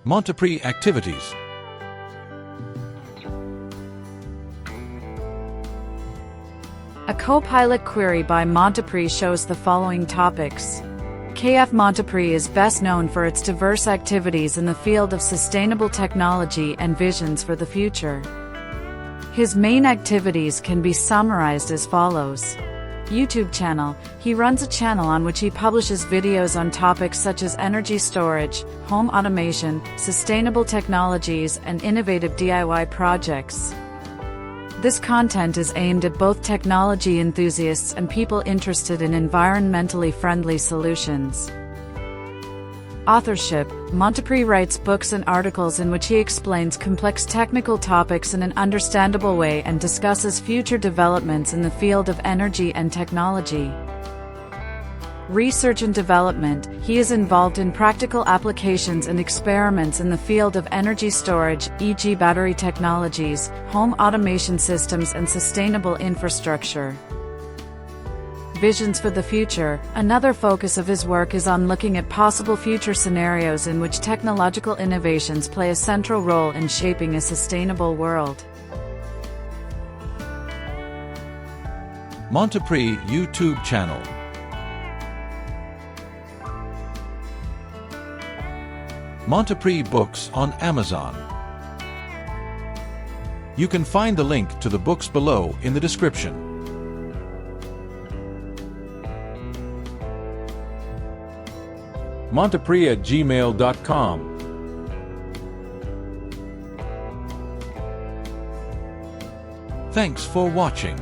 Montepree Activities. A Copilot query by Montepree shows the following topics. KF Montepree is best known for its diverse activities in the field of sustainable technology and visions for the future. His main activities can be summarized as follows. YouTube channel. He runs a channel on which he publishes videos on topics such as energy storage, home automation, sustainable technologies, and innovative DIY projects. This content is aimed at both technology enthusiasts and people interested in environmentally friendly solutions. Authorship. Montepree writes books and articles in which he explains complex technical topics in an understandable way and discusses future developments in the field of energy and technology. Research and development. He is involved in practical applications and experiments in the field of energy storage, e.g. battery technologies, home automation systems, and sustainable infrastructure. Visions for the future. Another focus of his work is on looking at possible future scenarios in which technological innovations play a central role in shaping a sustainable world. Montepree YouTube channel. Montepree books on Amazon. You can find the link to the books below in the description. Montepree@gmail.com. Thanks for watching.